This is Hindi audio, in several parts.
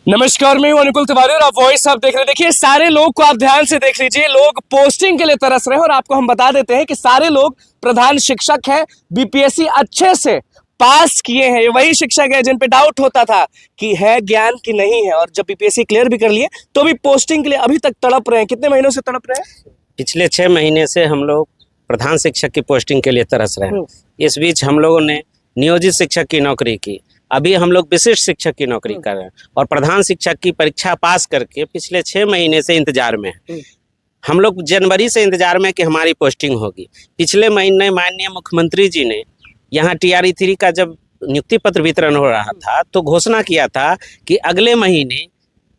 नमस्कार, मैं हूं अनुकुल तिवारी और आप वॉइस आप देख रहे हैं। देखिए, सारे लोग को आप ध्यान से देख लीजिए, लोग पोस्टिंग के लिए तरस रहे हैं और आपको हम बता देते हैं कि सारे लोग प्रधान शिक्षक हैं, बीपीएससी अच्छे से पास किए हैं। ये वही शिक्षक है जिन पे डाउट होता था कि है ज्ञान कि नहीं है, और जब बीपीएससी क्लियर भी कर लिए तो भी पोस्टिंग के लिए अभी तक तड़प रहे हैं। कितने महीनों से तड़प रहे हैं? पिछले 6 महीने से हम लोग प्रधान शिक्षक की पोस्टिंग के लिए तरस रहे हैं। इस बीच हम लोगों ने नियोजित शिक्षक की नौकरी की, अभी हम लोग विशिष्ट शिक्षक की नौकरी कर रहे हैं और प्रधान शिक्षक की परीक्षा पास करके पिछले 6 महीने से इंतजार में हैं। हम लोग जनवरी से इंतजार में कि हमारी पोस्टिंग होगी। पिछले महीने माननीय मुख्यमंत्री जी ने यहाँ TRE 3 का जब नियुक्ति पत्र वितरण हो रहा था तो घोषणा किया था कि अगले महीने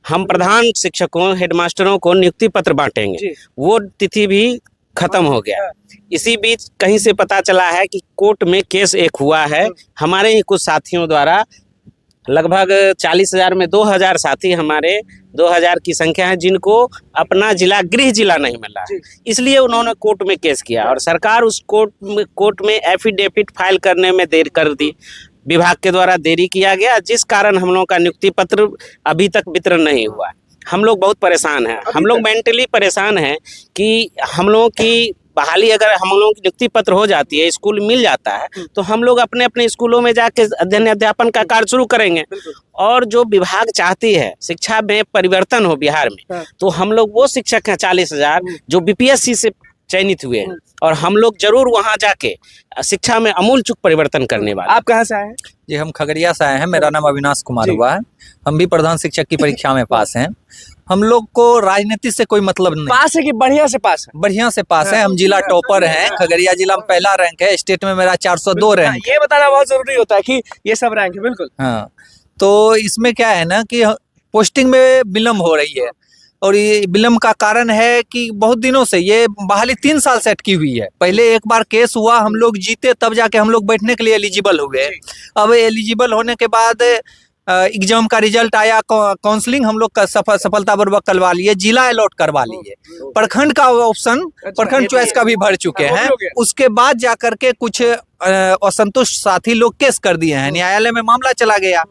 हम प्रधान शिक्षकों हेडमास्टरों को नियुक्ति पत्र बांटेंगे। वो तिथि भी खत्म हो गया। इसी बीच कहीं से पता चला है कि कोर्ट में केस एक हुआ है। हमारे ही कुछ साथियों द्वारा लगभग 40,000 में 2,000 साथी हमारे 2,000 की संख्या है जिनको अपना जिला गृह जिला नहीं मिला है, इसलिए उन्होंने कोर्ट में केस किया और सरकार उस कोर्ट में एफिडेविट फाइल करने में देर कर दी। विभाग के द्वारा देरी किया गया, जिस कारण हम लोगों का नियुक्ति पत्र अभी तक वितरण नहीं हुआ। हम लोग बहुत परेशान हैं, हम लोग मेंटली परेशान हैं कि हम लोगों की बहाली अगर हम लोगों की नियुक्ति पत्र हो जाती है, स्कूल मिल जाता है तो हम लोग अपने अपने स्कूलों में जाके अध्ययन अध्यापन का कार्य शुरू करेंगे। और जो विभाग चाहती है शिक्षा में परिवर्तन हो बिहार में, तो हम लोग वो शिक्षक हैं 40,000 जो बीपीएससी से चयनित हुए हैं और हम लोग जरूर वहां जाके शिक्षा में अमूल चूक परिवर्तन करने वाले। आप कहाँ से आए हैं? जी, हम खगड़िया से आए हैं। मेरा नाम अविनाश कुमार हुआ है। हम भी प्रधान शिक्षक की परीक्षा में पास हैं। हम लोग को राजनीति से कोई मतलब नहीं। पास है कि बढ़िया से पास है? बढ़िया से पास है। हम जिला टॉपर हैं। खगड़िया जिला में पहला रैंक है, स्टेट में मेरा 402 रैंक। ये बताना बहुत जरूरी होता है कि ये सब रैंक है। बिल्कुल हाँ, तो इसमें क्या है ना कि पोस्टिंग में विलम्ब हो रही है और ये विलम्ब का कारण है कि बहुत दिनों से ये बहाली 3 साल से अटकी हुई है। पहले एक बार केस हुआ, हम लोग जीते, तब जाके हम लोग बैठने के लिए एलिजिबल हुए। अब एलिजिबल होने के बाद एग्जाम का रिजल्ट आया, काउंसलिंग हम लोग का सफलतापूर्वक करवा लिए, जिला अलॉट करवा लिए, प्रखंड का ऑप्शन प्रखंड चॉइस का भी भर चुके हैं। उसके बाद जाकर के कुछ असंतुष्ट साथी लोग केस कर दिए हैं, न्यायालय में मामला चला गया।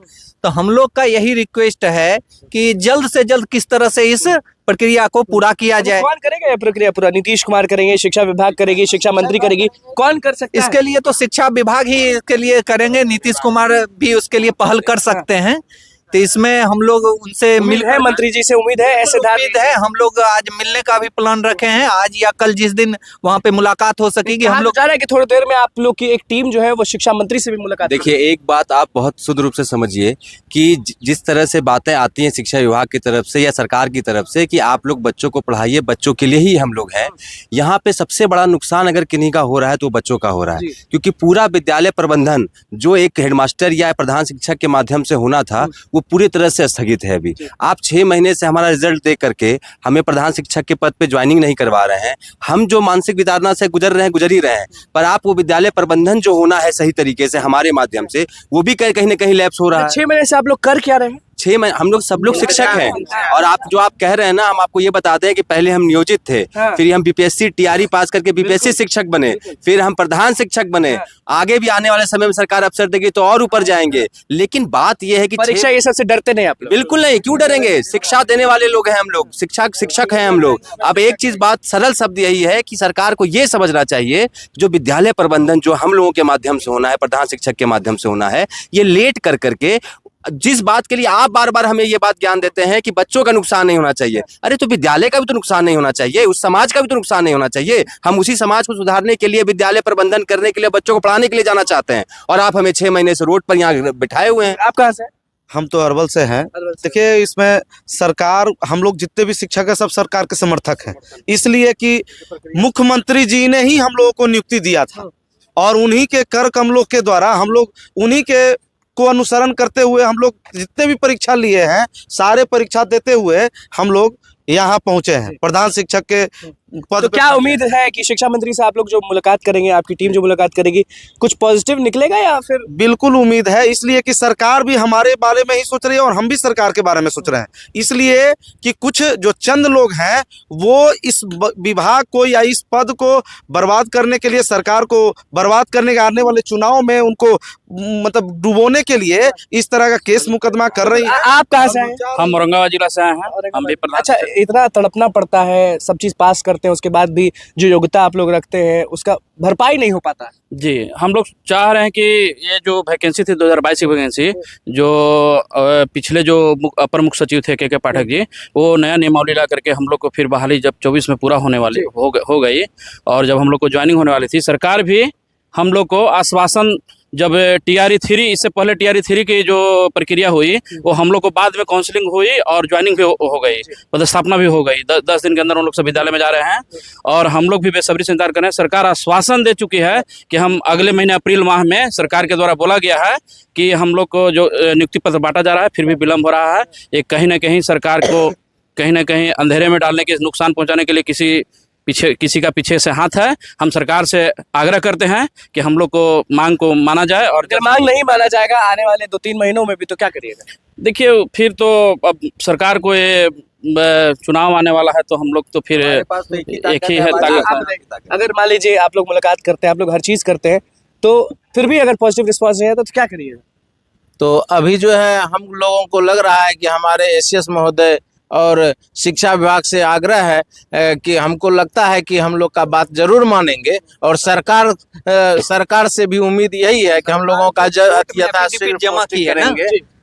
तो हम लोग का यही रिक्वेस्ट है कि जल्द से जल्द किस तरह से इस प्रक्रिया को पूरा किया जाए। कौन करेगा ये प्रक्रिया पूरा? नीतीश कुमार करेंगे, शिक्षा विभाग करेगी, शिक्षा मंत्री करेगी, कौन कर सकता है? इसके लिए तो शिक्षा विभाग ही इसके लिए करेंगे, नीतीश कुमार भी उसके लिए पहल कर सकते हैं। तो इसमें हम लोग उनसे मिल है, मंत्री जी से उम्मीद है, ऐसे उम्मीद है। हम लोग आज मिलने का भी प्लान रखे हैं, आज या कल जिस दिन वहाँ पे मुलाकात हो सकेगी। हम लोग चाह रहे हैं कि थोड़ी देर में आप लोग की एक टीम जो है वो शिक्षा मंत्री से भी मुलाकात। देखिए, एक बात आप बहुत शुद्ध रूप से समझिए कि जिस तरह से बातें आती हैं शिक्षा विभाग की तरफ से या सरकार की तरफ से कि आप लोग बच्चों को पढ़ाइए, बच्चों के लिए ही हम लोग हैं, यहाँ पे सबसे बड़ा नुकसान अगर किन्हीं का हो रहा है तो बच्चों का हो रहा है। क्योंकि पूरा विद्यालय प्रबंधन जो एक हेडमास्टर या प्रधान शिक्षक के माध्यम से होना था वो पूरी तरह से स्थगित है। अभी आप 6 महीने से हमारा रिजल्ट देख करके हमें प्रधान शिक्षक के पद पे ज्वाइनिंग नहीं करवा रहे हैं। हम जो मानसिक विताड़ना से गुजर रहे हैं, गुजर ही रहे हैं, पर आप वो विद्यालय प्रबंधन जो होना है सही तरीके से हमारे माध्यम से, वो भी कहीं ना कहीं लैप्स हो रहा है। 6 महीने से आप लोग कर क्या रहे हैं? 6 महीने हम लोग सब लोग शिक्षक हैं और आप जो आप कह रहे हैं ना, हम आपको ये बताते हैं कि पहले हम नियोजित थे, फिर हम बीपीएससी TRE पास करके बीपीएससी शिक्षक बने, फिर हम प्रधान शिक्षक बने। आगे भी आने वाले समय में सरकार अवसर देगी तो और ऊपर जाएंगे। लेकिन बात यह है कि परीक्षा ये सबसे डरते नहीं आप लोग? बिल्कुल नहीं, क्यों डरेंगे? शिक्षा देने वाले लोग हैं हम लोग, शिक्षक हैं हम लोग। अब एक चीज बात सरल शब्द यही है कि सरकार को ये समझना चाहिए जो विद्यालय प्रबंधन जो हम लोगों के माध्यम से होना है, प्रधान शिक्षक के माध्यम से होना है, ये लेट कर करके जिस बात के लिए आप बार बार हमें ये बात ज्ञान देते हैं कि बच्चों का नुकसान नहीं होना चाहिए, अरे तो विद्यालय का भी तो नुकसान नहीं होना चाहिए, उस समाज का भी तो नुकसान नहीं होना चाहिए। हम उसी समाज को सुधारने के लिए, विद्यालय प्रबंधन करने के लिए, बच्चों को पढ़ाने के लिए जाना चाहते हैं और आप हमें 6 महीने से रोड पर यहाँ बिठाए हुए हैं। आप कहाँ से? हम तो अरवल से हैं। देखिए, इसमें सरकार, हम लोग जितने भी शिक्षक हैं सब सरकार के समर्थक हैं, इसलिए कि मुख्यमंत्री जी ने ही हम लोगों को नियुक्ति दिया था और उन्हीं के कर कमलों के द्वारा हम लोग उन्हीं के को अनुसरण करते हुए हम लोग जितने भी परीक्षा लिए हैं, सारे परीक्षा देते हुए हम लोग यहाँ पहुँचे हैं। प्रधान शिक्षक के पद तो पे क्या उम्मीद है कि शिक्षा मंत्री से आप लोग जो मुलाकात करेंगे, आपकी टीम जो मुलाकात करेगी, कुछ पॉजिटिव निकलेगा या फिर? बिल्कुल उम्मीद है, इसलिए कि सरकार भी हमारे बारे में ही सोच रही है और हम भी सरकार के बारे में सोच रहे हैं। इसलिए कि कुछ जो चंद लोग हैं वो इस विभाग को या इस पद को बर्बाद करने के लिए, सरकार को बर्बाद करने के आने वाले चुनाव में उनको मतलब डुबोने के लिए इस तरह का केस मुकदमा कर रही है। आप कहाँ से आए? हम औरंगाबाद जिला से आए हैं। हम भी प्रधान अच्छा, इतना तड़पना पड़ता है, सब चीज पास करते हैं, उसके बाद भी जो योग्यता आप लोग रखते हैं उसका भरपाई नहीं हो पाता। जी, हम लोग चाह रहे हैं कि ये जो वैकेंसी थी 2022 की वैकेंसी, जो पिछले जो अपर मुख्य सचिव थे के पाठक जी, वो नया नियमावली ला करके हम लोग को फिर बहाली जब 24 में पूरा होने वाली हो गई, और जब हम लोग को ज्वाइनिंग होने वाली थी, सरकार भी हम लोग को आश्वासन, जब TRE 3, इससे पहले TRE 3 की जो प्रक्रिया हुई वो हम लोग को बाद में काउंसलिंग हुई और ज्वाइनिंग भी हो गई, पदस्थापना भी हो गई। 10 दिन के अंदर हम लोग सब विद्यालय में जा रहे हैं और हम लोग भी बेसब्री से इंतजार कर रहे हैं। सरकार आश्वासन दे चुकी है कि हम अगले महीने अप्रैल माह में, सरकार के द्वारा बोला गया है कि हम लोग को जो नियुक्ति पत्र बांटा जा रहा है, फिर भी विलम्ब हो रहा है। ये कहीं ना कहीं सरकार को कहीं ना कहीं अंधेरे में डालने के, नुकसान पहुँचाने के लिए किसी का पीछे से हाथ है। हम सरकार से आग्रह करते हैं कि हम लोग को मांग को माना जाए, और अगर मांग नहीं माना जाएगा आने वाले 2-3 महीनों में भी तो क्या करिएगा? देखिए, फिर तो अब सरकार को ये चुनाव आने वाला है, तो हम लोग तो फिर एक ही है ताकत। अगर मान लीजिए आप लोग मुलाकात करते हैं, आप लोग हर चीज करते हैं, तो फिर भी अगर पॉजिटिव रिस्पांस नहीं है तो क्या करिएगा? तो अभी जो है हम लोगों को लग रहा है कि हमारे एसीएस महोदय और शिक्षा विभाग से आग्रह है कि हमको लगता है कि हम लोग का बात जरूर मानेंगे, और सरकार से भी उम्मीद यही है कि हम लोगों का सर्टिफिकेट जमा की है ना,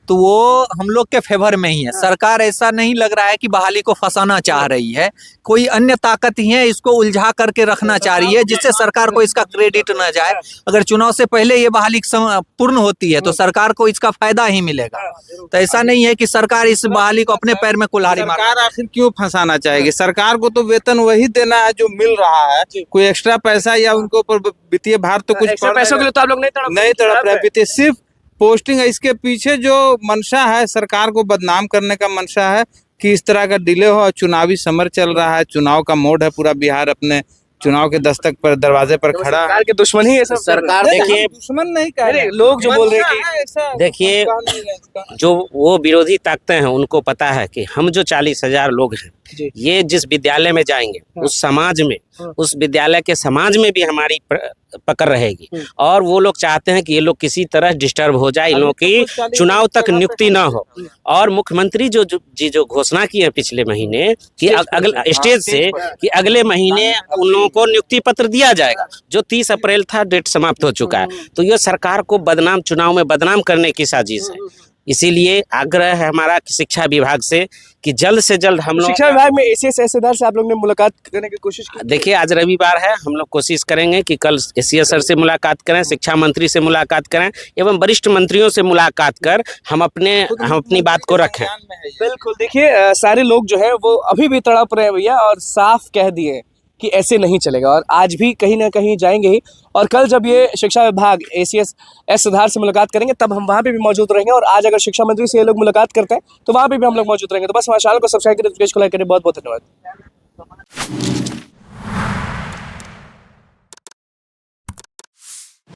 तो वो हम लोग के फेवर में ही है। सरकार ऐसा नहीं लग रहा है कि बहाली को फंसाना चाह रही है, कोई अन्य ताकत ही है इसको उलझा करके रखना चाह रही है, जिससे सरकार को इसका क्रेडिट न जाए। अगर चुनाव से पहले ये बहाली पूर्ण होती है तो सरकार को इसका फायदा ही मिलेगा। तो ऐसा नहीं है कि सरकार इस बहाली को अपने पैर में कुल्हाड़ी मार। सरकार आखिर क्यों फंसाना चाहेगी? सरकार को तो वेतन वही देना है जो मिल रहा है, कोई एक्स्ट्रा पैसा या उनके ऊपर वित्तीय भार तो कुछ पैसों के लिए तो आप लोग नहीं तड़प रहे। वित्तीय सिर्फ पोस्टिंग है, इसके पीछे जो मंशा है, सरकार को बदनाम करने का मंशा है कि इस तरह का डिले हो। चुनावी समर चल रहा है, चुनाव का मोड है, पूरा बिहार अपने चुनाव के दस्तक पर, दरवाजे पर खड़ा है। सरकार के दुश्मन ही है सब। सरकार देखिए, दुश्मन नहीं कह रहे, लोग जो बोल रहे हैं कि देखिए, जो वो विरोधी ताकतें हैं उनको पता है कि हम जो 40,000 लोग हैं, ये जिस विद्यालय में जाएंगे उस समाज में, उस विद्यालय के समाज में भी हमारी पकड़ रहेगी, और वो लोग चाहते हैं कि ये लोग किसी तरह डिस्टर्ब हो जाए, इन लोगों की चुनाव तक नियुक्ति ना हो। और मुख्यमंत्री जो घोषणा की है पिछले महीने कि अगले स्टेज से कि अगले महीने उन लोगों को नियुक्ति पत्र दिया जाएगा, जो 30 अप्रैल था, डेट समाप्त हो चुका है। तो ये सरकार को चुनाव में बदनाम करने की साजिश है। इसीलिए आग्रह है हमारा शिक्षा विभाग से कि जल्द से जल्द हम लोग, शिक्षा विभाग में एसीएस तहसीलदार से आप लोग ने मुलाकात करने की कोशिश की? देखिए, आज रविवार है, हम लोग कोशिश करेंगे कि कल एसीएस सर से मुलाकात करें, शिक्षा मंत्री से मुलाकात करें, एवं वरिष्ठ मंत्रियों से मुलाकात कर हम अपनी बात को रखें। बिल्कुल, देखिए सारे लोग जो है वो अभी भी तड़प रहे हैं भैया, और साफ कह दिए कि ऐसे नहीं चलेगा, और आज भी कहीं ना कहीं जाएंगे ही। और कल जब ये शिक्षा विभाग एसीएस सुधार से मुलाकात करेंगे तब हम वहाँ पे भी मौजूद रहेंगे, और आज अगर शिक्षा मंत्री से ये लोग मुलाकात करते हैं तो वहाँ पे भी हम लोग मौजूद रहेंगे। तो बस हमारे चैनल को सब्सक्राइब करें, बहुत बहुत धन्यवाद।